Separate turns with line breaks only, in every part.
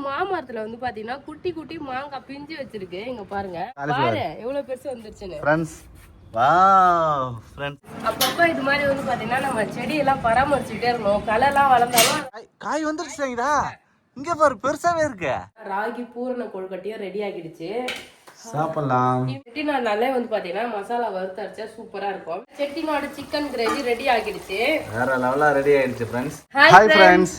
மாமரத்துல வந்து பாத்தீங்கன்னா குட்டி குட்டி மாங்காய் பிஞ்சு வச்சிருக்கு. இங்க பாருங்க, பாரு எவ்வளவு பெருசு வந்துருச்சுன்னு.
ஃப்ரெண்ட்ஸ் வாவ் ஃப்ரெண்ட்ஸ்,
அப்பப்ப இது மாதிரி வந்து பாத்தீங்கன்னா நம்ம செடி எல்லாம் பராமரிச்சுட்டே இருக்கணும். களைலாம் வளர்ந்தாலும்
காய் வந்துருச்சுடா. இங்க பாரு பெருசாவே இருக்கு.
ராகி பூரண கொழுக்கட்டையும் ரெடி ஆகிடுச்சு,
சாப்பிடலாம்.
செட்டிநாடுனாலே வந்து பாத்தீங்கன்னா மசாலா வறுத்து அரைச்சா சூப்பரா இருக்கும். செட்டிநாடு சிக்கன் கிரேவி ரெடி ஆகிடுச்சு, வேற
லெவலா ரெடி ஆயிடுச்சு ஃப்ரெண்ட்ஸ். ஹாய் ஃப்ரெண்ட்ஸ்,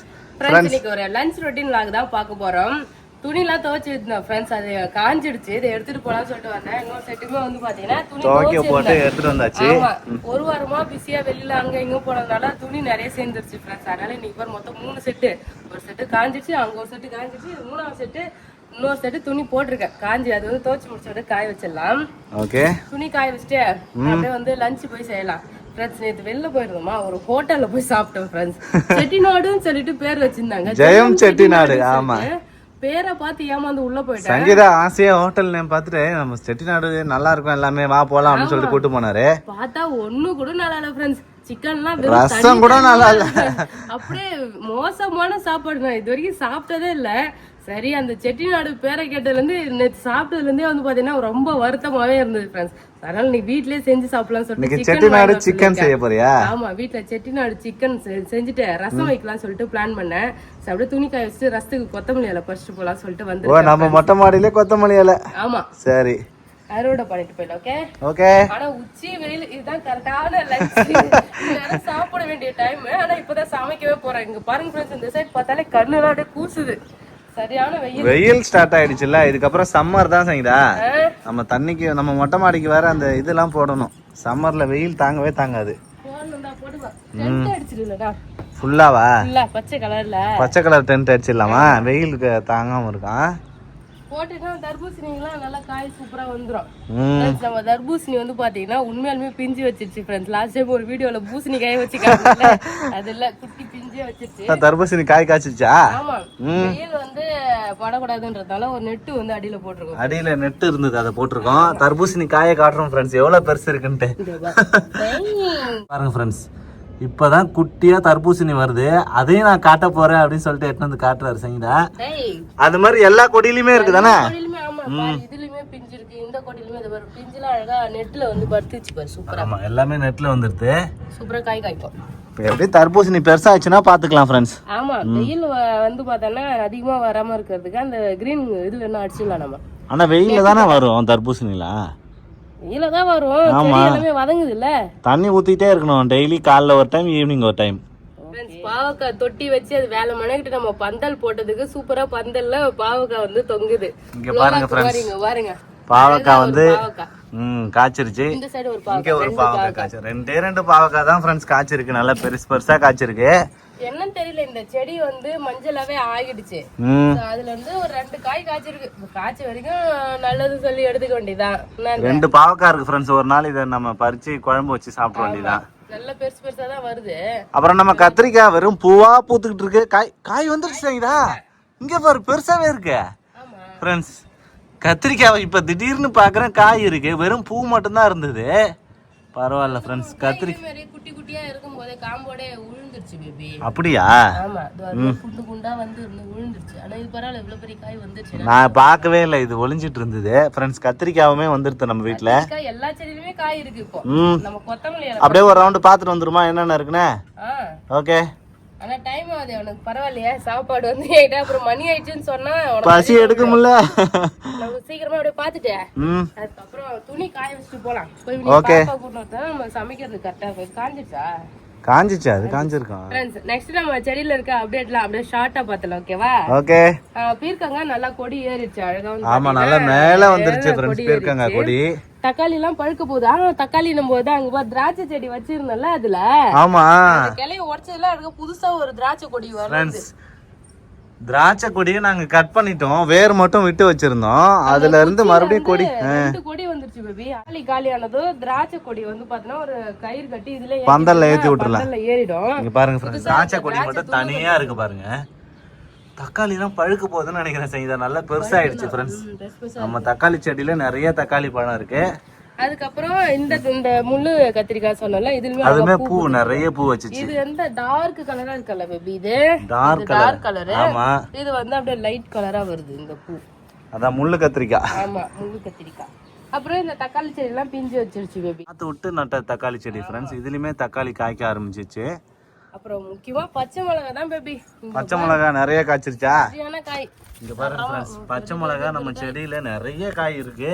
இன்னைக்கு ஒரு லஞ்ச் ரொட்டீன் vlog தான் பார்க்க போறோம். துணிலாம் துவைச்சு இருந்தேன் ஃப்ரெண்ட்ஸ், அது காஞ்சிடுச்சு. இதை எடுத்துட்டு போலாம்னு சொல்லிட்டு வந்தேன். இன்னொரு செட்டுமே வந்து பாத்தீங்கன்னா துணி துவைக்க போட்டு எடுத்துட்டு வந்தாச்சு. ஆமா, ஒரு வாரமா பிஸியா வெளியில அங்க இங்க போனதுனால துணி நிறைய சேர்ந்துருச்சு ஃப்ரெண்ட்ஸ். அதனால இன்னைக்கு பாரு மொத்தம் 3 செட்டு. ஒரு செட்டு காஞ்சிச்சு, அங்க ஒரு செட்டு காஞ்சிச்சு, 3ஆவது செட்டு இன்னொரு செட்டு துணி போட்டிருக்கேன் காஞ்சி. அது வந்து துவைச்சு முடிச்சோட காய வச்சிடலாம். ஓகே, துணி காய வச்சுட்டு அப்படியே வந்து லஞ்ச் போய் செய்யலாம் ஃப்ரெண்ட்ஸ். நேற்று வெளில போயிருந்தோமா, ஒரு ஹோட்டல்ல போய் சாப்பிட்டோம் ஃப்ரெண்ட்ஸ். செட்டிநாடுன்னு சொல்லிட்டு பேர் வச்சிருந்தாங்க, ஜெயம் செட்டிநாடு. ஆமா, பேரை பார்த்து ஏமாந்து உள்ள போயிட்டேன்.
சங்கீதா ஆசையா ஹோட்டல் நேம் பார்த்துட்டு நம்ம செட்டிநாடு நல்லா இருக்கும் எல்லாமே, வா போலாம் அப்படின்னு சொல்லிட்டு கூட்டு போனாரு.
பார்த்தா ஒண்ணு கூட நல்லா இல்ல ஃப்ரெண்ட்ஸ். சிக்கன்லாம்
ரசம் கூட நல்லா இல்ல,
அப்படியே மோசமான சாப்பாடு. நான் இது வரைக்கும் சாப்பிட்டதே இல்ல. சரி, அந்த செட்டிநாடு பேரை கேட்டதுல இருந்து நேற்று சாப்பிட்டதுல இருந்தே வந்து பாத்தீங்கன்னா ரொம்ப வருத்தமாவே இருந்தது ஃப்ரெண்ட்ஸ். அதனால நீ வீட்லயே செஞ்சு சாப்பிடலாம் சொல்லிட்டு
செட்டிநாடு சிக்கன் செய்ய போறியா?
ஆமா, வீட்டுல செட்டிநாடு சிக்கன் செஞ்சுட்டு ரசம் வைக்கலாம் சொல்லிட்டு பிளான் பண்ணேன். அப்படியே துணி காய வச்சுட்டு ரசத்துக்கு கொத்தமல்லி இலை பறிச்சுட்டு போலாம் சொல்லிட்டு வந்து
நம்ம மொட்டை மாடியிலே கொத்தமல்லி இலை.
ஆமா சரி, அறுவடை பண்ணிட்டு போயிடலாம். Okay okay. ஆனா உச்சி வெயில் இதுதான் கரெக்டான லஞ்ச், சாப்பிட வேண்டிய டைம். ஆனா இப்பதான் சமைக்கவே போறேன். இங்க பாருங்க ஃப்ரெண்ட்ஸ், இந்த சைடு பார்த்தாலே கண்ணுலாம் அப்படியே கூசுது. சரியான வெயில் ஸ்டார்ட் ஆயிடுச்சுல்ல. இதுக்கப்புறம் சம்மர் தான் செய்யுதா. நம்ம தண்ணிக்கு நம்ம மொட்டை மாடிக்கு வேற அந்த இதெல்லாம் போடணும். சம்மர்ல வெயில் தாங்கவே தாங்காது. ஃபுல்லாவா? பச்சை கலர் டென்ட் அடிச்சிடலாமா? வெயிலுக்கு தாங்காம இருக்கான். போட்டுட்டா தர்பூசணிலாம் நல்லா காய் சூப்பரா வந்துரும். நம்ம தர்பூசணி வந்து பாத்தீங்கன்னா உண்மையாலுமே பிஞ்சு வச்சிருச்சு ஃப்ரெண்ட்ஸ். லாஸ்ட் டைம் ஒரு வீடியோல பூசணி காய வச்சு காட்டல, அதுல குட்டி பிஞ்சே வச்சிருச்சு. தர்பூசணி காய் காய்ச்சிச்சா? ஆமா, வெயில் வந்து படக்கூடாதுன்றதால ஒரு நெட்டு வந்து அடியில போட்டிருக்கோம். அடியில நெட்டு இருந்தது, அதை போட்டிருக்கோம். தர்பூசணி காயை காட்டுறோம் ஃப்ரெண்ட்ஸ், எவ்வளவு பெருசு இருக்குன்ட்டு பாருங்க ஃப்ரெண்ட்ஸ். இப்பதான் குட்டியா தர்பூசணி வருது, அதையும் நான் காட்ட போறேன் அப்படின்னு சொல்லிட்டு எடுத்து வந்து காட்டுறாரு சங்கீதா. அது மாதிரி எல்லா கொடியிலுமே இருக்கு தானே? இதுலயுமே பிஞ்சு இருக்கு, இந்த கொடியிலுமே இது வரும். பிஞ்சுலாம் அழகா நெட்ல வந்து படுத்துச்சு பாரு, சூப்பரா. ஆமா, எல்லாமே நெட்ல வந்துருது, சூப்பரா காய் காய்க்கும். எப்படி தர்பூசணி பெருசா ஆச்சுன்னா பாத்துக்கலாம் ஃப்ரெண்ட்ஸ். ஆமா, வெயில் வந்து பார்த்தோன்னா அதிகமா வராம இருக்கிறதுக்கு அந்த கிரீன் இது வேணா அடிச்சிடலாம் நம்ம. ஆனா வெயில தானே வரும் தர்பூசணிலாம், வெயிலதான் வரும். எல்லாமே வதங்குது இல்ல, தண்ணி ஊத்திட்டே இருக்கணும் டெய்லி. காலைல ஒரு டைம், ஈவினிங் ஒரு டைம். பாவக்காய் தொட்டி வச்சு அது வேலை மணிக்கிட்டு நம்ம பந்தல் போட்டதுக்கு சூப்பரா பந்தல்ல பாவக்காய் வந்து தொங்குது. இங்க பாருங்க ஃப்ரெண்ட்ஸ், பாருங்க பாவக்காய் வந்து காய்ச்சிருச்சு. இந்த சைடு ஒரு பாவக்காய் காய்ச்சி, ரெண்டு பாவக்காய் தான் ஃப்ரெண்ட்ஸ் காய்ச்சிருக்கு. நல்லா பெருசு பெருசா காய்ச்சிருக்கு. என்னன்னு தெரியல, இந்த செடி வந்து மஞ்சளாவே ஆகிடுச்சு. அதுல இருந்து ஒரு 2 காய் காய்ச்சிருக்கு. காய்ச்சி வரைக்கும் நல்லது சொல்லி எடுத்துக்க வேண்டியதான். 2 பாவக்காய் இருக்கு ஃப்ரெண்ட்ஸ். ஒரு நாள் இதை நம்ம பறிச்சு குழம்பு வச்சு சாப்பிட வேண்டியதான். நல்ல பெருசு பெருசா தான் வருது. அப்புறம் நம்ம கத்திரிக்காய் வெறும் பூவா பூத்துக்கிட்டு இருக்கு. காய் வந்துருச்சுதா. இங்க பாரு பெருசாவே இருக்கு ஃப்ரெண்ட்ஸ். கத்திரிக்காய் இப்ப திடீர்னு பாக்குறேன் காய் இருக்கு, வெறும் பூ மட்டும் தான் இருந்தது. பரவாயில்ல ஃப்ரெண்ட்ஸ். கத்திரிக்காய் குட்டி குட்டியா இருக்கும் போதே காம்போடே உளுந்துருச்சு பேபி. அப்படியா? ஆமா, குண்டு குண்டா வந்து உளுந்துருச்சு. ஆனா இது பரவாயில்ல, இவ்வளவு பெரிய காய் வந்துருச்சு. நான் பார்க்கவே இல்லை, இது ஒளிஞ்சிட்டு இருந்தது ஃப்ரெண்ட்ஸ். கத்திரிக்காயுமே வந்துருது நம்ம வீட்ல. எல்லா செடியிலுமே காய் இருக்கு இப்போ. நம்ம கொத்தமல்லி அப்படியே ஒரு ரவுண்ட் பாத்துட்டு வந்துருமா என்னென்ன இருக்குன்னு? ஓகே. ஆனா டைம் ஆகுது அவனுக்கு. பரவாயில்லையா, சாப்பாடு வந்து ஆயிட்டா அப்புறம் மணி ஆயிடுச்சுன்னு சொன்னா பசி எடுக்க முடியல. நம்ம சீக்கிரமா அப்படியே பாத்துட்டேன். அதுக்கப்புறம் துணி காய வச்சுட்டு போலாம். போய் பாப்பா கூட்டிட்டு நம்ம சமைக்கிறது கரெக்டா இருக்கும். காஞ்சிச்சா? அது காஞ்சிருக்கும். நெக்ஸ்ட் நம்ம செடியில இருக்க அப்டேட்லாம் அப்படியே ஷார்ட்டா பார்த்தலாம். ஓகேவா? ஓகே. பீர்க்கங்க நல்லா கொடி ஏறிடுச்சு அழகா. ஆமா, நல்லா மேல வந்துருச்சு ஃப்ரெண்ட்ஸ் பீர்க்கங்க கொடி. தக்காளி எல்லாம் பழுக்க போகுது. ஆனா தக்காளி நம்ம அங்க பாரு திராட்சை செடி வச்சிருந்தோம்ல அதுல. ஆமா, கிளைய உடைச்சதுல அதுக்கு புதுசா ஒரு திராட்சை கொடி வருது. திராட்சை கொடியை நாங்க கட் பண்ணிட்டோம், வேர் மட்டும் விட்டு வச்சிருந்தோம். அதுல இருந்து மறுபடியும் கொடி 2 கொடி வந்துருச்சு பேபி. காலியானது திராட்சை கொடி வந்து பாத்தீங்கன்னா ஒரு கயிறு கட்டி இதுல பந்தல்ல ஏத்தி விட்டுறலாம், ஏறிடும். இங்க பாருங்க ஃப்ரெண்ட்ஸ், திராட்சை கொடி மட்டும் தனியா இருக்கு பாருங்க. தக்காளி எல்லாம் பழுக்க போகுதுன்னு நினைக்கிறேன். செய்த நல்லா பெருசாயிடுச்சு ஃப்ரெண்ட்ஸ். நம்ம தக்காளி செடியில நிறைய தக்காளி பழம் இருக்கு. அதுக்கப்புறம் இந்த முள்ளு கத்திரிக்காய் சொன்னல இதுலயுமே
அதுமே பூ நிறைய பூ வச்சுச்சு.
இது வந்து டார்க் கலரா இருக்கல பேபி, இது
டார்க் கலர். ஆமா,
இது வந்து அப்படியே லைட் கலரா வருது இந்த பூ.
அதான் முள்ளு கத்திரிக்காய்.
ஆமா, முள்ளு கத்திரிக்காய். அப்புறம் இந்த தக்காளி செடி எல்லாம் பிஞ்சு வச்சிருச்சு பேபி.
பார்த்து விட்டு நட்ட தக்காளி செடி ஃப்ரெண்ட்ஸ். இதுலயுமே தக்காளி காய்க்க ஆரம்பிச்சிச்சு.
அப்புறம் முக்கியமா பச்சை மிளகா தான் பேபி.
பச்சை மிளகா நிறைய காய்ச்சிருச்சா?
காய்
இங்க பாருங்க ஃப்ரெண்ட்ஸ், பச்சை மிளகா நம்ம செடியில நிறைய காய் இருக்கு.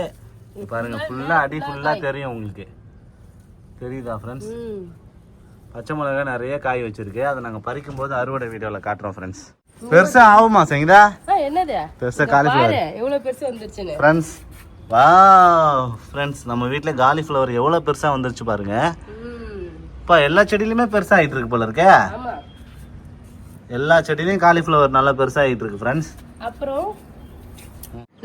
இங்க பாருங்க, ஃபுல்லா அடி ஃபுல்லா தெரியும் உங்களுக்கு. தெரியுதா ஃப்ரெண்ட்ஸ்? பச்சை மிளகா நிறைய காய் வச்சிருக்கு. அதை நாங்க பறிக்கும் போது அறுவடை வீடியோல காட்டுறோம் ஃப்ரெண்ட்ஸ். பெருசா ஆகுமா சங்கீதா?
என்னது
பெருசா காலிஃப்ளவர்
எவ்வளவு பெருசா வந்துருச்சுன்னு
ஃப்ரெண்ட்ஸ். வாவ் ஃப்ரெண்ட்ஸ், நம்ம வீட்ல காலிஃப்ளவர் எவ்வளவு பெருசா வந்துருச்சு பாருங்க. இப்ப எல்லா செடியிலுமே பெருசா ஆயிட்டு இருக்கு போல இருக்கே.
ஆமா,
எல்லா செடியிலயும் காலிஃப்ளவர் நல்லா பெருசா ஆயிட்டு இருக்கு ஃப்ரெண்ட்ஸ்.
அப்புறம்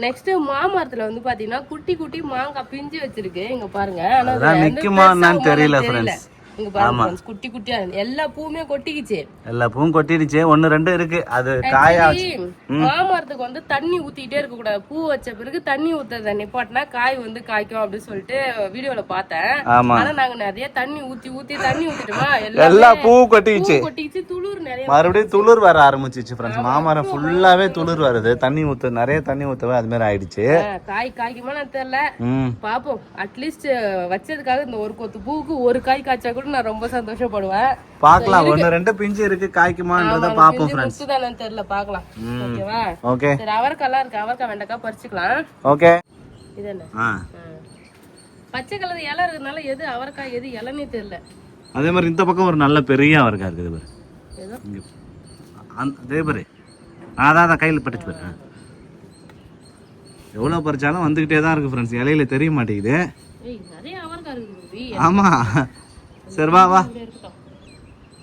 நெக்ஸ்ட் மாமரத்துல வந்து பாத்தீங்கன்னா குட்டி குட்டி மாங்காய் பிஞ்சு வச்சிருக்கு. இங்க பாருங்க, ஆனா
அதான் நிக்குமான்னு தெரியல ஃப்ரெண்ட்ஸ்.
இங்க பாருங்க ஃப்ரெண்ட்ஸ், குட்டி குட்டியா எல்லா பூவுமே கொட்டிக்கிச்சு.
எல்லா பூவும் கொட்டிடுச்சு, ஒன்னு ரெண்டு இருக்கு. அது காயா
மாமரத்துக்கு வந்து தண்ணி ஊத்திட்டே இருக்க கூடாது. பூ வச்ச பிறகு தண்ணி ஊத்துறத நிப்பாட்டினா காய் வந்து காய்க்கும் அப்படின்னு சொல்லிட்டு வீடியோல பார்த்தேன். ஆனா நாங்க நிறைய தண்ணி ஊத்திட்டுமா
எல்லா பூ கொட்டிக்கிச்சு.
துளிர் நிறைய
மறுபடியும் துளிர் வர ஆரம்பிச்சிச்சு ஃப்ரெண்ட்ஸ். மாமரம் ஃபுல்லாவே துளிர் வருது. தண்ணி நிறைய தண்ணி ஊத்தவே அது மாதிரி ஆயிடுச்சு.
காய் காய்க்குமா தெரியல, பாப்போம். அட்லீஸ்ட் வச்சதுக்காக இந்த ஒரு கொத்து பூவுக்கு ஒரு காய் காய்ச்சா கூட நான் ரொம்ப சந்தோஷப்படுவேன்.
பார்க்கலாம், ஒன்னு ரெண்டு பிஞ்சு இருக்கு, காய்க்குமான்றத பாப்போம் ஃப்ரெண்ட்ஸ்.
முத்துதானன்னு தெரியல, பார்க்கலாம். ஓகேவா?
ஓகே.
சரி, அவரைக்காய் இருக்கு, அவரைக்காய் வெண்டைக்காய் பறிச்சுக்கலாம்.
ஓகே.
இது என்ன பச்சை கலர் இலை இருக்கிறதுனால எது அவரைக்காய் எது இலைன்னே தெரியல.
அதே மாதிரி இந்த பக்கம் ஒரு நல்ல பெரிய அவரைக்காய் இருக்குது பாரு. அதே பாரு, அதான் கையில் பட்டுச்சு பாரு. எவ்வளவு பறிச்சாலும் வந்துகிட்டே தான் இருக்கு ஃப்ரெண்ட்ஸ். இலையில தெரிய மாட்டேங்குது.
நிறைய அவரைக்காய் இருக்கு.
ஆமா, சரி வா வா.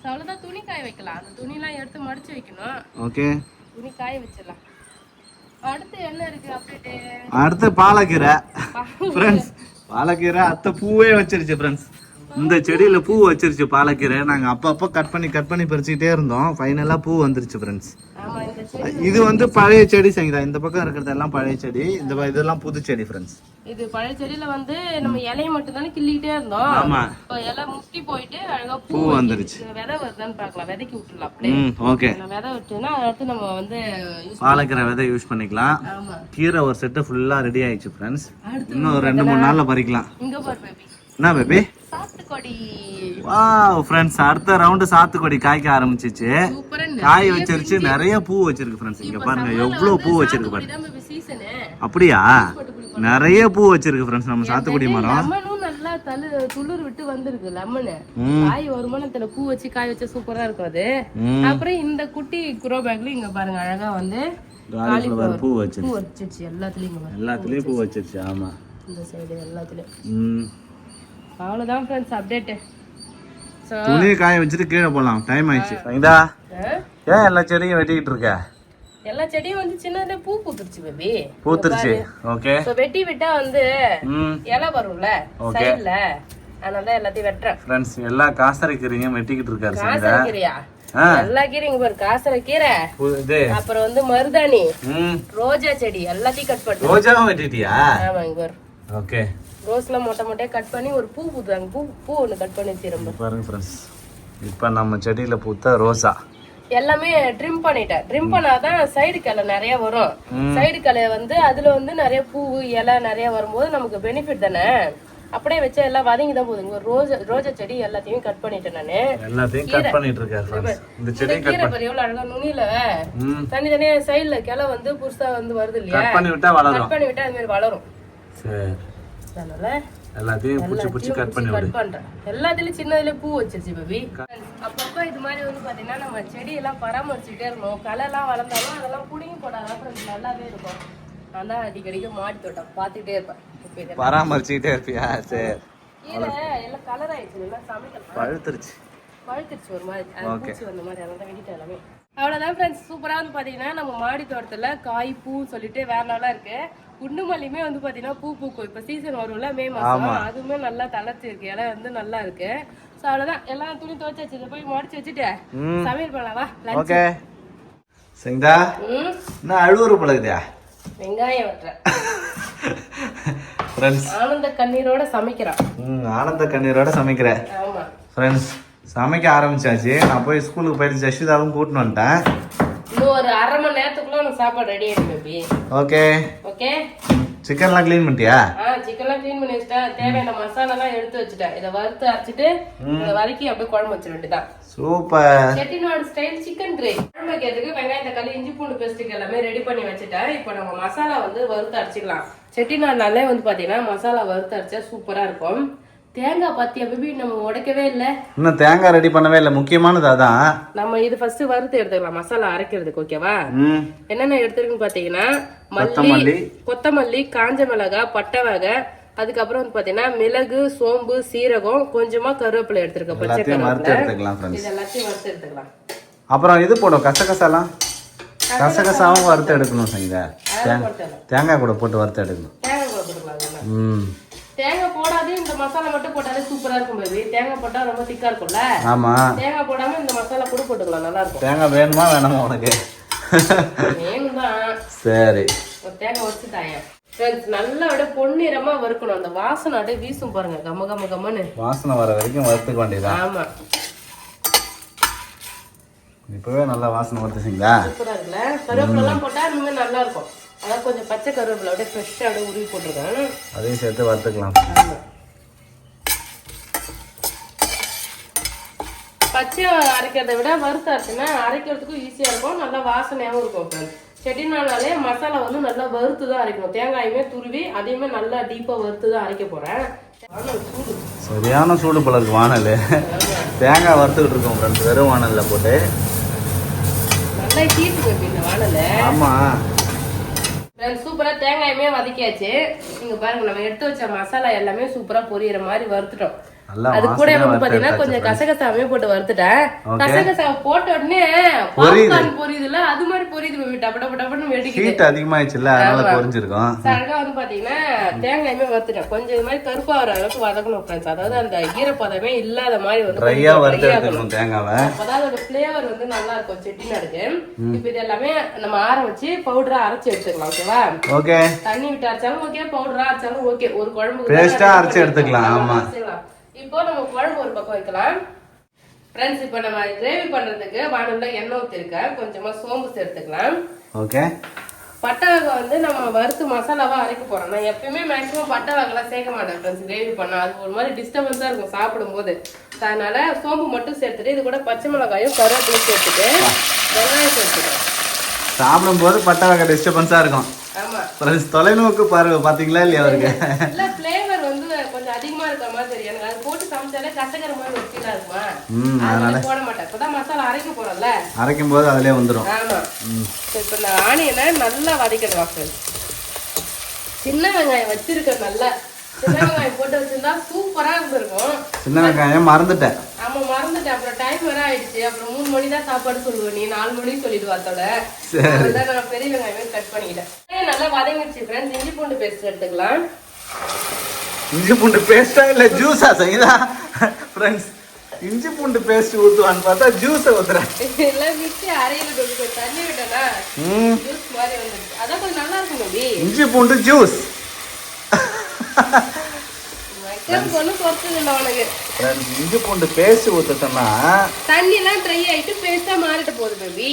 அவ்வளவுதான், துணி காய வைக்கலாம். அந்த துணி எல்லாம் எடுத்து மடிச்சு வைக்கணும்.
ஓகே,
துணி காய வச்சிடலாம். அடுத்து என்ன இருக்கு அப்டேட்?
அடுத்து பாலக்கீரை ஃப்ரெண்ட்ஸ். பாலக்கீரை அத்தை பூவே வச்சிருச்சு ஃப்ரெண்ட்ஸ். இந்த செடியில பூ வச்சிருச்சு பாலக்கீரை. நாங்க அப்பப்போ கட் பண்ணி பறிச்சுக்கிட்டே இருந்தோம். ஃபைனலா பூ வந்துருச்சு ஃப்ரெண்ட்ஸ். இது வந்து பழைய செடி சங்கீதா. இந்த பக்கம் இருக்கிறது எல்லாம் பழைய செடி, இதெல்லாம் புது செடி ஃப்ரெண்ட்ஸ்.
இது பழைய செடியில வந்து நம்ம இலையை மட்டும் தானே கிள்ளிக்கிட்டே இருந்தோம்.
ஆமா,
இப்போ இலை முட்டி போயிட்டு அழகா
பூ வந்துருச்சு.
விதை வருதான்னு பார்க்கலாம், விதைக்கு விட்டுலாம் அப்படியே.
ஓகே,
விதை விட்டுனா அடுத்து நம்ம வந்து
பாலக்கீரை விதை யூஸ் பண்ணிக்கலாம். கீரை ஒரு செட்டு ஃபுல்லா ரெடி ஆயிடுச்சு ஃப்ரெண்ட்ஸ். இன்னும் 2-3 நாள்ல பறிக்கலாம்.
இங்க பாரு பேபி,
என்ன பேபி?
சாத்துக்குடி.
வாவ் ஃப்ரெண்ட்ஸ், அடுத்த ரவுண்ட் சாத்துக்குடி காய்க்க ஆரம்பிச்சிச்சு. காய் வச்சிருச்சு, நிறைய பூ வச்சிருக்கு ஃப்ரெண்ட்ஸ். இங்க பாருங்க எவ்வளவு பூ வச்சிருக்கு பாருங்க. அப்படியா? நிறைய பூ வச்சிருக்கு ஃப்ரெண்ட்ஸ் நம்ம சாத்துக்குடி மரம்.
லெமனும் நல்லா துளிர் விட்டு வந்திருக்கு. லெமனு காய் வருமானத்துல பூ வச்சு காய் வச்சா சூப்பரா இருக்கும் அது. அப்புறம் இந்த குட்டி குரோ பேக்ல இங்க பாருங்க அழகா வந்து
காலிஃப்ளவர் பூ வச்சிருச்சு.
எல்லாத்துலயும்
பூ வச்சிருச்சு. ஆமா,
இந்த சைடு எல்லாத்துலயும். அவ்வளவுதான் ஃப்ரெண்ட்ஸ் அப்டேட்.
துணி காய வச்சுட்டு கீழே போலாம், டைம் ஆயிடுச்சு. சங்கீதா, ஏன் எல்லா செடியும் வெட்டிக்கிட்டு இருக்க?
எல்லா செடியும் வந்து சின்னதுல பூ பூத்துருச்சு பேபி.
பூத்துருச்சு. ஓகே.
சோ வெட்டி விட்டா வந்து இலை வரும்ல சைடுல, அதனால எல்லாத்தையும் வெட்டறேன்
ஃப்ரெண்ட்ஸ். எல்லா காசரை கீரையும் வெட்டிக்கிட்டு இருக்காரு சங்கீதா.
காசரை கீரையா? எல்லா கீரையும் பாரு, காசரை கீரை, அப்புறம் வந்து மருதாணி, ரோஜா செடி எல்லாத்தையும் கட் பண்ணி.
ரோஜாவும் வெட்டிட்டியா?
ஆமா, இங்க பாரு.
ஓகே.
ரோஸ்ல மொட்டை கட் பண்ணி ஒரு பூ பூத்துறாங்க. பூ ஒண்ணு கட் பண்ணி வச்சிரம்ப
பாருங்க ஃப்ரெண்ட்ஸ். இப்போ நம்ம செடியில பூத்த ரோசா
எல்லாமே ட்ரிம் பண்ணிட்டேன். ட்ரிம் பண்ணாதான் சைடு கிளை நிறைய வரும். சைடு கிளை வந்து அதுல வந்து நிறைய பூ இலை நிறைய வரும்போது நமக்கு பெனிஃபிட் தானே. அப்படியே வச்சா எல்லாம் வதங்கி தான் போகுதுங்க. ரோஜா செடி எல்லாத்தையும் கட் பண்ணிட்டேன் நானு.
எல்லாத்தையும் கட் பண்ணிட்டு இருக்கேன் ஃப்ரெண்ட்ஸ். இந்த செடி
கீரை பாரு எவ்வளவு அழகா நுனியில தனித்தனியா சைடுல கிளை வந்து புதுசா வந்து வருது இல்லையா?
கட் பண்ணி விட்டா வளரும்.
கட் பண்ணி விட்டா அது மாதிரி வளரும்.
சரி,
அதனால
எல்லாத்தையும் புடிச்சு கட் பண்ணி விடு.
பண்றேன். எல்லாத்துலயும் சின்னதுல பூ வச்சிருச்சு பேபி. அப்பப்ப இது மாதிரி வந்து பாத்தீங்கன்னா நம்ம செடி எல்லாம் பராமரிச்சுட்டே இருக்கணும். களை எல்லாம் வளர்ந்தாலும் அதெல்லாம் புடிங்கி போடாதான் நல்லாவே இருக்கும். நான் தான் அடிக்கடிக்க மாடி தோட்டம் பாத்துக்கிட்டே இருப்பேன்.
பராமரிச்சுக்கிட்டே இருப்பியா? சரி.
கீழே எல்லாம் கலர் ஆயிடுச்சு, எல்லாம் சமைக்கலாம். பழுத்துருச்சு ஒரு மாதிரி, பூச்சி வந்த மாதிரி, அதெல்லாம் வெட்டிட்டேன் எல்லாமே. அவ்வளவுதான் ஃப்ரெண்ட்ஸ். சூப்பரா வந்து பாத்தீங்கன்னா நம்ம மாடி தோட்டத்துல காய் பூ சொல்லிட்டு வேற நல்லா இருக்கு. குண்டு மல்லியுமே வந்து பாத்தீங்கன்னா பூ பூக்கும். இப்ப சீசன் வரும்ல, மே மாசம், அதுவுமே நல்லா தளர்ச்சி இருக்கு. இலை வந்து நல்லா இருக்கு. சோ அவ்வளவுதான், எல்லாம் துணி துவைச்சு வச்சு போய் மடிச்சு வச்சுட்டு சமையல் பண்ணலாம்.
ஓகே சங்கீதா, என்ன அழுவுற பழகுதா?
வெங்காயம் வெட்டுறேன்.
ஃப்ரெண்ட்ஸ்
ஆனந்த கண்ணீரோட சமைக்கிறான்.
ஆனந்த கண்ணீரோட சமைக்கிறேன்.
ஆமா
ஃப்ரெண்ட்ஸ் சமைக்க ஆரம்பிச்சாச்சு. நான் போய் ஸ்கூலுக்கு போயிட்டு ஜஷிதாவும் கூட்டின்னு வந்துட்டேன்.
இன்னும் ஒரு 1/2 மணி நேரத்துக்குள்ள உனக்கு சாப்பாடு ரெடி ஆயிடும் பேபி.
Okay
okay.
சிக்கன்லாம் க்ளீன் பண்ணிட்டியா?
சிக்கன்லாம் க்ளீன் பண்ணி வச்சிட்டேன். தேவையான மசாலாலாம் எடுத்து வச்சிட்டேன். இதை வறுத்து அரைச்சிட்டு இதை வதக்கி அப்படியே குழம்பு வச்சிட வேண்டியதான்.
Super.
Chettinad style chicken gravy. குழம்பு வைக்கிறதுக்கு வெங்காயம் தக்காளி இஞ்சி பூண்டு பேஸ்ட்டுக்கு எல்லாமே ரெடி பண்ணி வச்சுட்டேன். இப்போ நம்ம மசாலா வந்து வறுத்து அரைச்சிக்கலாம். செட்டிநாடுனாலே வந்து பாத்தீங்கன்னா மசாலா வறுத்து அரைச்சா சூப்பரா இருக்கும். தேங்காய் பாத்தியா பேபி நம்ம உடைக்கவே இல்லை.
இன்னும் தேங்காய் ரெடி பண்ணவே இல்லை. முக்கியமானது அதான்.
நம்ம இது ஃபர்ஸ்ட் வறுத்து எடுத்துக்கலாம் மசாலா அரைக்கிறதுக்கு. ஓகேவா? என்னென்ன எடுத்துருக்குன்னு பாத்தீங்கன்னா
மல்லி,
கொத்தமல்லி, காஞ்ச மிளகாய், பட்டை வகை, அதுக்கப்புறம் வந்து பாத்தீங்கன்னா மிளகு, சோம்பு, சீரகம், கொஞ்சமா கருவேப்பிலை எடுத்துருக்கேன். பச்சை கருவேப்பிலை. இது எல்லாத்தையும் வறுத்து எடுத்துக்கலாம்.
அப்புறம் இது போடும் கசகசாலாம். கசகசாவும் வறுத்து எடுக்கணும். தேங்காய் கூட போட்டு வறுத்து எடுக்கணும்.
தேங்காய் கூட போட்டுக்கலாம். தேங்காய் போடாதே இந்த மசாலா மட்டும் போட்டாலே சூப்பரா இருக்கும் பேபி. தேங்காய் போட்டா ரொம்ப திக்கா இருக்கும்ல.
ஆமா.
தேங்காய் போடாம இந்த மசாலா கூட போட்டுக்கலாம். நல்லா இருக்கும்.
தேங்காய் வேணுமா வேணாமா உனக்கு?
வேணும்தான்.
சரி.
ஒரு தேங்காய் வச்சு தாயேன். நல்லா அப்படியே பொன்னிறமா வறுக்கணும். அந்த வாசனை அப்படியே வீசும் பாருங்க. கம கம கமன்னு வாசனை
வர வரைக்கும் வறுத்துக்க வேண்டியதா?
ஆமா.
இப்பவே நல்லா வாசனை வருதுங்களா?
சூப்பரா இருக்குல்ல? கருவேப்பிலை எல்லாம் போட்டா இன்னுமே நல்லா இருக்கும். அதான் கொஞ்சம் பச்சை கருவேப்பிலை அப்படியே ஃப்ரெஷ்ஷாக அப்படியே உருவி போட்டிருக்கேன்.
அதையும் சேர்த்து வறுத்துக்கலாம்.
பச்சை அரைக்கிறத விட வறுத்து அரைச்சுன்னா அரைக்கிறதுக்கும் ஈஸியாக இருக்கும். நல்லா வாசனையாகவும் இருக்கும். செட்டிநாளாலே மசாலா வந்து நல்லா வறுத்து தான் அரைக்கணும். தேங்காயுமே துருவி அதையுமே நல்லா டீப்பாக வறுத்து தான் அரைக்க போகிறேன்.
சரியான சூடு போல இருக்கு வானல். தேங்காய் வறுத்துக்கிட்டு இருக்கோம் ஃப்ரெண்ட்ஸ். வெறும் வானலில் போட்டு
நல்லா ஹீட்டு இந்த வானல்.
ஆமாம்.
சூப்பரா தேங்காயுமே வதக்கியாச்சு. நீங்க பாருங்க நம்ம எடுத்து வச்ச மசாலா எல்லாமே சூப்பரா பொரியிற மாதிரி வறுத்துட்டோம். அது கூட வந்து பாத்தீங்கன்னா கொஞ்சம் கசகசாவே போட்டு வறுத்துட்டேன். கசகசா போட்ட உடனே பாப்கார்ன் பொரியுதுல அது மாதிரி பொரியுது பேபி. டப டப டபன்னு வெடிக்குது.
ஹீட் அதிகமாயிடுச்சுல அதனால பொரிஞ்சிருக்கும்.
சரகா வந்து பாத்தீங்கன்னா தேங்காயுமே வறுத்துட்டேன். கொஞ்சம் இது மாதிரி கருப்பா வர அளவுக்கு வதக்கணும் ஃப்ரெண்ட்ஸ். அதாவது அந்த ஈரப்பதமே இல்லாத மாதிரி வந்து
ட்ரையா வறுத்துக்கணும் தேங்காவை.
அப்பதான் அதோட ஃப்ளேவர் வந்து நல்லா இருக்கும் செட்டிநாடுக்கு. இப்போ இது எல்லாமே நம்ம ஆற வச்சு பவுடரா அரைச்சு எடுத்துக்கலாம். ஓகேவா? ஓகே. தண்ணி விட்டு அரைச்சாலும் ஓகே, பவுடரா அரைச்சாலும் ஓகே. ஒரு குழம்பு
பேஸ்டா அரைச்சு எடுத்துக்கலாம். ஆமா.
இப்போ நம்ம குழம்பு ஒரு பக்கம் வைக்கலாம் ஃப்ரெண்ட்ஸ். இப்போ நம்ம கிரேவி பண்றதுக்கு வானல்ல எண்ணெய் ஊத்திருக்கேன். கொஞ்சமா சோம்பு சேர்த்துக்கலாம்.
ஓகே.
பட்டை வகை வந்து நம்ம வறுத்து மசாலாவா அரைக்க போறோம். நான் எப்பயுமே மேக்ஸிமம் பட்டை வகைலாம் சேர்க்க மாட்டேன் ஃப்ரெண்ட்ஸ் கிரேவி பண்ணா. அது ஒரு மாதிரி டிஸ்டர்பன்ஸா இருக்கும் சாப்பிடும் போது. அதனால சோம்பு மட்டும் சேர்த்துட்டு இது கூட பச்சை மிளகாயும் கருவேப்பிலையும் சேர்த்துட்டு வெங்காயம் சேர்த்துக்கிறேன்.
சாப்பிடும் போது பட்டை வகை டிஸ்டர்பன்ஸா இருக்கும்.
ஆமா
ஃப்ரெண்ட்ஸ் தொலைநோக்கு பாருங்க பாத்தீங்களா இல்லையா அவருக்கு?
இல்ல ஃப்ளேவர் வந்து கொஞ்சம் அதிகமா இருக்க மாதிரி தெரியும் எனக்கு. அது போட்டு சமைச்சாலே கசகர மாதிரி ஒரு ஃபீலா இருக்குமா. அதனால போட மாட்டேன். இப்பதான் மசாலா அரைக்க போறோம்ல, அரைக்கும் போது அதுலயே வந்துடும். ஆமா. இப்போ இந்த ஆனியனை நல்லா வதக்கிடுவா ஃப்ரெண்ட்ஸ். சின்ன வெங்காயம் வச்சிருக்கேன். நல்லா சின்ன வெங்காயம் போட்டு வச்சிருந்தா சூப்பரா இருந்திருக்கும். சின்ன வெங்காயம் மறந்துட்டேன். ஆமா மறந்துட்டேன். அப்புறம் டைம் வேற ஆயிடுச்சு. அப்புறம் 3 மணி தான் சாப்பாடு சொல்லுவேன். நீ 4 மணி சொல்லிடுவா. அதோட நான் பெரிய வெங்காயமே கட் பண்ணிக்கிட்டேன். நல்லா வதங்கிடுச்சு ஃப்ரெண்ட்ஸ். இஞ்சி பூண்டு பேஸ்ட் எடுத்துக்கலாம். இஞ்சி பூண்டு பேஸ்டா இல்ல ஜூஸா செய்யலா ஃப்ரெண்ட்ஸ்? இஞ்சி பூண்டு பேஸ்ட் ஊத்துவான்னு பார்த்தா ஜூஸ் ஊத்துறேன். இல்ல மிக்ஸி அரையில கொஞ்சம் தண்ணி விட்டனா ஜூஸ் மாதிரி வந்துருச்சு. அதான் கொஞ்சம் நல்லா இருக்கும் தம்பி. இஞ்சி பூண்டு ஜூஸ் இஞ்சி பூண்டு பேஸ்ட் ஊத்துட்டோம்னா தண்ணி எல்லாம் ட்ரை ஆயிட்டு பேஸ்டா மாறிட்டு போகுது பேபி.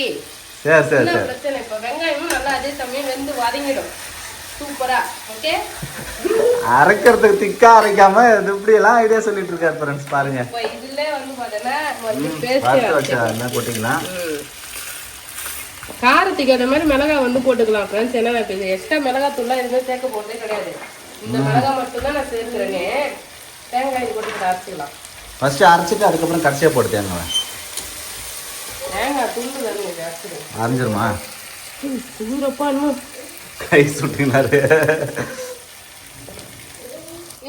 சரி சரி சரி. பிரச்சனை இப்ப வெங்காயமும் நல்லா அதே சமயம் வெந்து வதங்கிடும் சூப்பரா. ஓகே. அரைக்கிறதுக்கு திக்கா அரைக்காம இப்படி எல்லாம் ஐடியா சொல்லிட்டு இருக்காரு ஃப்ரெண்ட்ஸ் பாருங்க. இப்போ இதுல வந்து பாத்தீங்கன்னா பேஸ்ட் வச்சா என்ன போட்டுக்கலாம். காரத்துக்கு அந்த மாதிரி மிளகாய் வந்து போட்டுக்கலாம் ஃப்ரெண்ட்ஸ். ஏன்னா எக்ஸ்ட்ரா மிளகாய் தூள்லாம் எதுவுமே சேர்க்க போறதே கிடையாது. இந்த மிளகாய் மட்டும் தான் நான் சேர்க்கிறேனே. தேங்காய் போட்டு அரைச்சிக்கலாம். ஃபர்ஸ்ட் அரைச்சிட்டு அதுக்கப்புறம் கடைசியாக போட்டு தேங்காய் துண்டு அரைஞ்சிருமா? சூரப்பா இன்னும் கை சுட்டினாரு.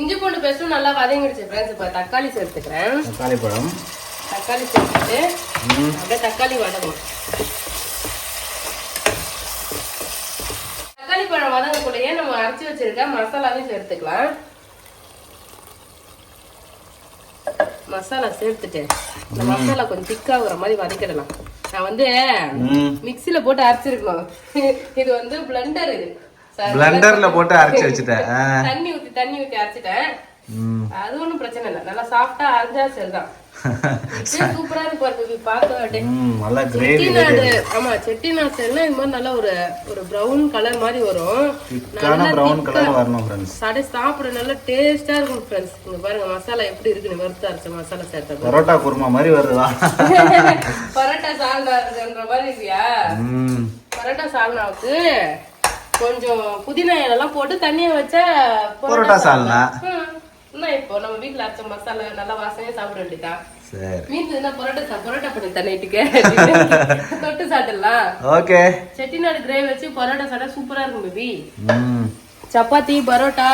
இஞ்சி பூண்டு பேஸ்ட்டும் நல்லா வதங்கிடுச்சு ஃப்ரெண்ட்ஸ். இப்போ தக்காளி சேர்த்துக்கிறேன். தக்காளி பழம் தக்காளி சேர்த்துட்டு அப்படியே தக்காளி வதங்கணும். தக்காளி பழம் வதங்கக்கூடயே நம்ம அரைச்சி வச்சிருக்க மசாலாவையும் சேர்த்துக்கலாம். மசாலா சேர்த்துட்டு இந்த மசாலா கொஞ்சம் திக்காகிற மாதிரி வதக்கிடலாம். நான் வந்து மிக்சியில போட்டு அரைச்சிருக்கணும். இது வந்து பிளண்டர். இது
பிளண்டர்ல போட்டு அரைச்சு வச்சுட்டேன்.
தண்ணி ஊத்தி அரைச்சிட்டேன். அது ஒண்ணும் பிரச்சனை இல்ல, நல்லா சாஃப்டா அரைஞ்சா சரிதான். சூப்பரா இருக்கு பாருங்க பாக்க.
நல்லா கிரேவி.
ஆமா, செட்டிநாடு ஸ்டைல்னா இந்த மாதிரி நல்லா ஒரு பிரவுன் கலர் மாதிரி வரும்.
திக்கான பிரவுன் கலர் வரணும் ஃப்ரெண்ட்ஸ்.
சாப்பிட நல்லா டேஸ்டா இருக்கும் ஃப்ரெண்ட்ஸ். இங்க பாருங்க மசாலா எப்படி இருக்குன்னு, வறுத்து அரைச்ச மசாலா சேர்த்தா
பரோட்டா குருமா மாதிரி வருதா?
பரோட்டா சால்னா இருக்குன்ற மாதிரி இருக்கியா? பரோட்டா சால்னாவுக்கு கொஞ்சம் புதினா இலைலாம் போட்டு தண்ணிய வச்சா
பரோட்டா சால்னா.
இப்போ நம்ம வீட்டுல அரைச்ச மசாலா நல்லா வாசனையா சாப்பிட வேண்டியதான்.
சரி,
மீன் பரோட்டா பண்ணி தண்ணிட்டுக்கு தொட்டு சாப்பிடலாம்.
ஓகே.
செட்டிநாடு கிரேவி வச்சு பரோட்டா சாப்பிட்டா சூப்பரா இருக்கும் பேபி. சப்பாத்தி, பரோட்டா,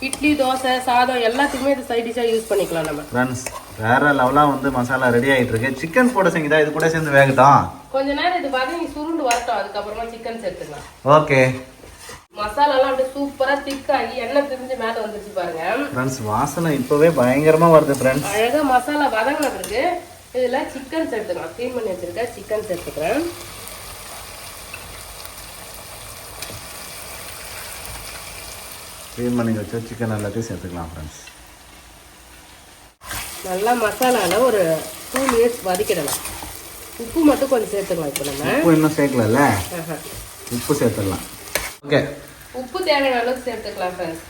இட்லி, தோசை, சாதம் எல்லாத்துக்குமே இது சைட் டிஷ்ஷா யூஸ் பண்ணிக்கலாம் நம்ம.
ஃப்ரெண்ட்ஸ் வேற லெவலா வந்து மசாலா ரெடி ஆயிட்டு இருக்கு. சிக்கன் போட செஞ்சதா இது கூட சேர்ந்து வேகட்டும்.
கொஞ்ச நேரம் இது வதங்கி சுருண்டு வரட்டும், அதுக்கப்புறமா சிக்கன் சேர்த்துக்கலாம்.
ஓகே.
மசாலாலாம் அப்படியே சூப்பரா திக்காகி எண்ணெய் பிரிஞ்சு மேல வந்துருச்சு பாருங்க
ஃப்ரெண்ட்ஸ். வாசனை இப்பவே பயங்கரமா வருது ஃப்ரெண்ட்ஸ்.
அழகா மசாலா வதங்கின பிறகு இதுல சிக்கன் சேர்த்துக்கலாம். க்ளீன் பண்ணி வச்சிருக்க சிக்கன் சேர்த்துக்கிறேன்.
க்ளீன் பண்ணி வச்ச சிக்கன் எல்லாத்தையும் சேர்த்துக்கலாம் ஃப்ரெண்ட்ஸ்.
நல்லா மசாலால ஒரு 2 மினிட்ஸ் வதக்கிடலாம். உப்பு மட்டும் கொஞ்சம் சேர்த்துக்கலாம். இப்போ நம்ம
உப்பு இன்னும் சேர்க்கல, உப்பு சேர்த்துக்கலாம். ஓகே,
உப்பு தேவையான அளவுக்கு சேர்த்துக்கலாம் ஃப்ரெண்ட்ஸ்.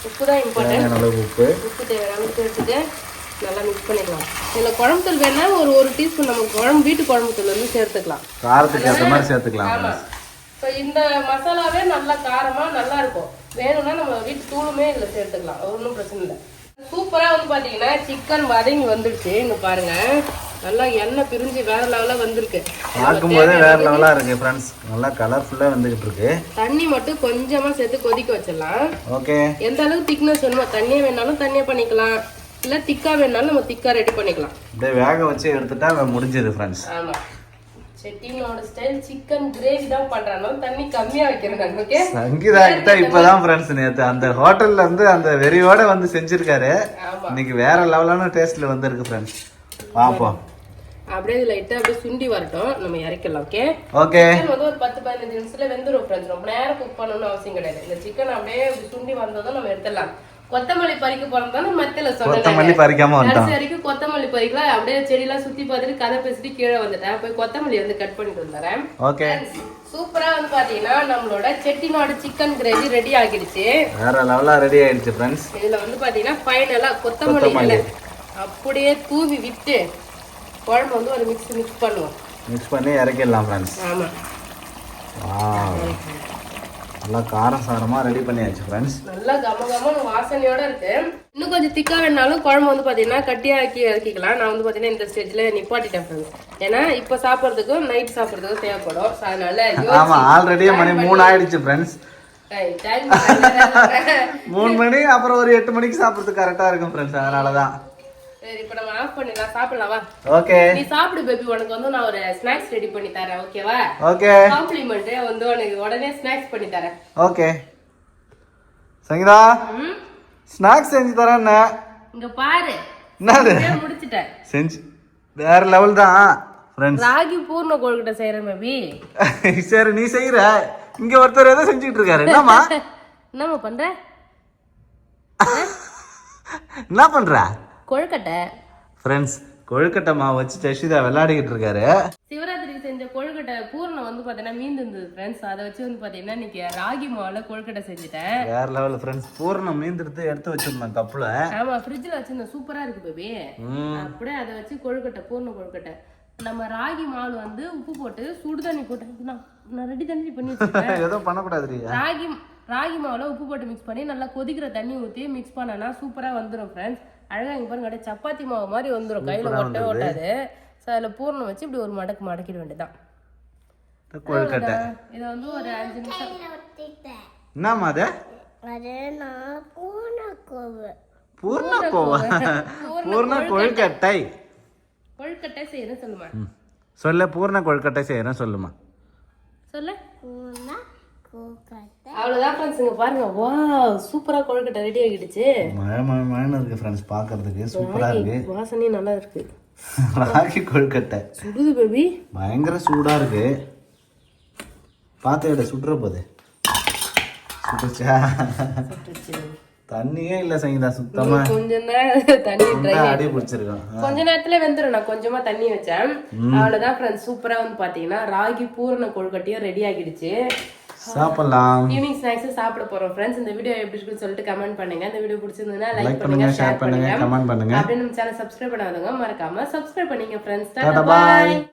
உப்பு தான் இம்பார்ட்டன்ட்.
தேவையான அளவுக்கு உப்பு
தேவையான அளவுக்கு சேர்த்துட்டு நல்லா மிக்ஸ் பண்ணிக்கலாம். இதில் குழம்பு தூள் வேணா ஒரு டீஸ்பூன் நம்ம வீட்டு குழம்பு தூள் வந்து சேர்த்துக்கலாம்.
காரத்துக்கு ஏற்ற மாதிரி சேர்த்துக்கலாம்.
ஆமாம். ஸோ இந்த மசாலாவே நல்லா காரமாக நல்லா இருக்கும். வேணும்னா நம்ம வீட்டு தூளுமே இதில் சேர்த்துக்கலாம், ஒன்றும் பிரச்சனை இல்லை. சூப்பராக வந்து பார்த்தீங்கன்னா சிக்கன் வதங்கி வந்துடுச்சு. இங்கே பாருங்க நல்லா எண்ணெய் பிரிஞ்சு வேற லெவலா வந்திருக்கு.
பார்க்கும்போதே வேற லெவலா இருக்கு ஃப்ரெண்ட்ஸ். நல்லா கலர்ஃபுல்லா வந்துகிட்டு இருக்கு.
தண்ணி மட்டும் கொஞ்சமா சேர்த்து கொதிக்க வச்சிடலாம்.
ஓகே.
எந்த அளவுக்கு திக்னஸ் வேணுமோ தண்ணியா வேணாலும் தண்ணியா பண்ணிக்கலாம், இல்ல திக்கா வேணாலும் நம்ம திக்கா ரெடி பண்ணிக்கலாம்.
அப்படியே வேக வச்சு எடுத்துட்டா முடிஞ்சது ஃப்ரெண்ட்ஸ்.
ஆமா, செட்டிநாடு ஸ்டைல் சிக்கன் கிரேவி தான் பண்றானோ தண்ணி கம்மியா வைக்கிறேன். ஓகே,
சங்கீதா கிட்ட இப்பதான் ஃப்ரெண்ட்ஸ் நேத்து அந்த ஹோட்டல்ல இருந்து அந்த வெறியோட வந்து செஞ்சிருக்காரு. இன்னைக்கு வேற லெவலான டேஸ்ட்ல வந்திருக்கு ஃப்ரெண்ட்ஸ். பாப்போம். அப்படியே
லைட்டா அப்படியே சுண்டி வரட்டும், நம்ம இறக்கலாம். Okay
okay.
வந்து ஒரு 10-15 நிமிஷத்துல வெந்துரும் ஃப்ரெண்ட்ஸ். ரொம்ப நேரம் குக் பண்ணணும்னு அவசியம் கிடையாது. இந்த சிக்கன் அப்படியே சுண்டி வந்ததும் நம்ம எடுத்துடலாம். கொத்தமல்லி பறிக்க போறோம் தானே மத்தியில
கொத்தமல்லி பறிக்காம
கடைசி வரைக்கும் கொத்தமல்லி பறிக்கலாம். அப்படியே செடியெல்லாம் சுத்தி பார்த்துட்டு கதை பேசிட்டு கீழே வந்துட்டேன். போய் கொத்தமல்லி வந்து கட் பண்ணிட்டு வந்துடுறேன்.
ஓகே.
சூப்பரா வந்து பாத்தீங்கன்னா நம்மளோட செட்டிநாடு சிக்கன் கிரேவி ரெடி ஆகிடுச்சு.
வேற லெவலா ரெடி ஆயிடுச்சு ஃப்ரெண்ட்ஸ்.
இதுல வந்து பாத்தீங்கன்னா ஃபைனலா கொத்தமல்லி அப்படியே தூவி விட்டு குழம்பு வந்து ஒரு மிக்ஸ் பண்ணுவோம்.
மிக்ஸ் பண்ணி இறக்கிடலாம் ஃப்ரெண்ட்ஸ்.
ஆமா,
நல்லா காரம் சாரமா ரெடி பண்ணியாச்சு ஃப்ரெண்ட்ஸ்.
நல்லா கமகமன்னு வாசனையோட இருக்கு. இன்னும் கொஞ்சம் திக்கா வேணாலும் குழம்பு வந்து பாத்தீங்கன்னா கட்டியாக்கி இறக்கிக்கலாம். நான் வந்து பாத்தீங்கன்னா இந்த ஸ்டேஜ்ல நிப்பாட்டிட்டேன் ஃப்ரெண்ட்ஸ். ஏன்னா இப்ப சாப்பிட்றதுக்கும் நைட் சாப்பிட்றதுக்கும் தேவைப்படும். அதனால
ஆமா, ஆல்ரெடி மணி 3 ஆயிடுச்சு ஃப்ரெண்ட்ஸ். 3 மணி அப்புறம் ஒரு 8 மணிக்கு சாப்பிட்றதுக்கு கரெக்டா இருக்கும் ஃப்ரெண்ட்ஸ். அதனாலதான்
சரி, இப்போ நம்ம ஆஃப் பண்ணிடலாம். சாப்பிடலாமா?
ஓகே.
நீ சாப்பிடு பேபி, உனக்கு வந்து நான் ஒரு ஸ்நாக்ஸ் ரெடி பண்ணி தரேன். ஓகேவா?
ஓகே.
காம்ப்ளிமெண்ட் வந்து உனக்கு உடனே ஸ்நாக்ஸ் பண்ணி தரேன்.
ஓகே. சங்கீதா, ஸ்நாக்ஸ் செஞ்சு தரேன்னு
இங்க பாரு.
என்னது?
முடிச்சிட்டேன்.
செஞ்சு வேற லெவல் தான் ஃப்ரெண்ட்ஸ்.
ராகி பூர்ண கொழுக்கட்டை செய்றேன் பேபி.
சரி, நீ செய்யற. இங்க ஒருத்தர் ஏதோ செஞ்சுட்டு இருக்காரு. என்னம்மா
பண்ற?
என்ன பண்ற?
கொழுக்கட்டை
ஃப்ரெண்ட்ஸ். கொழுக்கட்டை மாவு வச்சு ஜஷிதா விளையாடிக்கிட்டு இருக்காரு.
சிவராத்திரிக்கு செஞ்ச கொழுக்கட்டை பூர்ணம் வந்து பாத்தீங்கன்னா மீந்து இருந்தது ஃப்ரெண்ட்ஸ். அதை வச்சு வந்து பாத்தீங்கன்னா இன்னைக்கு ராகி மாவுல கொழுக்கட்டை செஞ்சுட்டேன்.
வேற லெவல் ஃப்ரெண்ட்ஸ். பூர்ணம் மீந்துட்டு எடுத்து வச்சிருந்தேன் கப்புல.
ஆமா, ஃப்ரிட்ஜ்ல வச்சிருந்தேன். சூப்பரா இருக்கு பேபி. அப்படியே அதை வச்சு கொழுக்கட்டை பூர்ண கொழுக்கட்டை. நம்ம ராகி மாவு வந்து உப்பு போட்டு சுடு தண்ணி போட்டு நான் ரெடி தண்ணி பண்ணி வச்சிருக்கேன்.
ஏதோ பண்ணக்கூடாது.
ராகி மாவுல உப்பு போட்டு மிக்ஸ் பண்ணி நல்லா கொதிக்கிற தண்ணி ஊற்றி மிக்ஸ் பண்ணனா சூப்பரா வந்துடும் ஃப்ரெண்ட்ஸ். அழகா இங்க பாருங்க, அப்படியே சப்பாத்தி மாவு மாதிரி வந்துடும். கையில ஓட்டாது. ஸோ அதில் பூர்ணம் வச்சு இப்படி ஒரு மடக்கிட வேண்டியதான் கொழுக்கட்டை. இதை வந்து ஒரு 5 நிமிஷம்.
என்னம்மா அது? பூர்ண கொழுக்கட்டை.
கொழுக்கட்டை செய்யணும் சொல்லுமா.
சொல்ல. பூர்ண கொழுக்கட்டை செய்யணும் சொல்லுமா.
சொல்ல. அவ்வளவுதான் ஃப்ரெண்ட்ஸ். இங்க பாருங்க, வாவ், சூப்பரா கொழுக்கட்டை ரெடி ஆகிடுச்சு.
மழை இருக்கு ஃப்ரெண்ட்ஸ். பார்க்கிறதுக்கு சூப்பரா இருக்கு.
வாசனையும் நல்லா இருக்கு.
ராகி கொழுக்கட்டை
சுடுது பேபி.
பயங்கர சூடா இருக்கு. பார்த்து சுடுற போது சுட்டுச்சா? தண்ணியே இல்ல சங்கீதா சுத்தமா.
கொஞ்சம் நேரம் தண்ணி ட்ரை
அடி பிடிச்சிருக்கோம்.
கொஞ்ச நேரத்துல வெந்துடும். நான் கொஞ்சமா தண்ணி வச்சேன். அவ்வளவுதான் ஃப்ரெண்ட்ஸ். சூப்பரா வந்து பாத்தீங்கன்னா ராகி பூரண கொழுக்கட்டையும் ரெடி ஆகிடுச்சு.
சாப்பிடலாம்.
ஈவினிங் ஸ்நாக்ஸ் சாப்பிட போறோம் ஃப்ரெண்ட்ஸ். இந்த வீடியோ எப்படி இருக்குன்னு சொல்லிட்டு கமெண்ட் பண்ணுங்க. இந்த வீடியோ பிடிச்சிருந்ததுன்னா லைக் பண்ணுங்க, ஷேர் பண்ணுங்க,
கமெண்ட் பண்ணுங்க.
அப்படியே நம்ம சேனல் சப்ஸ்கிரைப் பண்ணாதவங்க மறக்காம சப்ஸ்கிரைப் பண்ணீங்க ஃப்ரெண்ட்ஸ். Tata bye.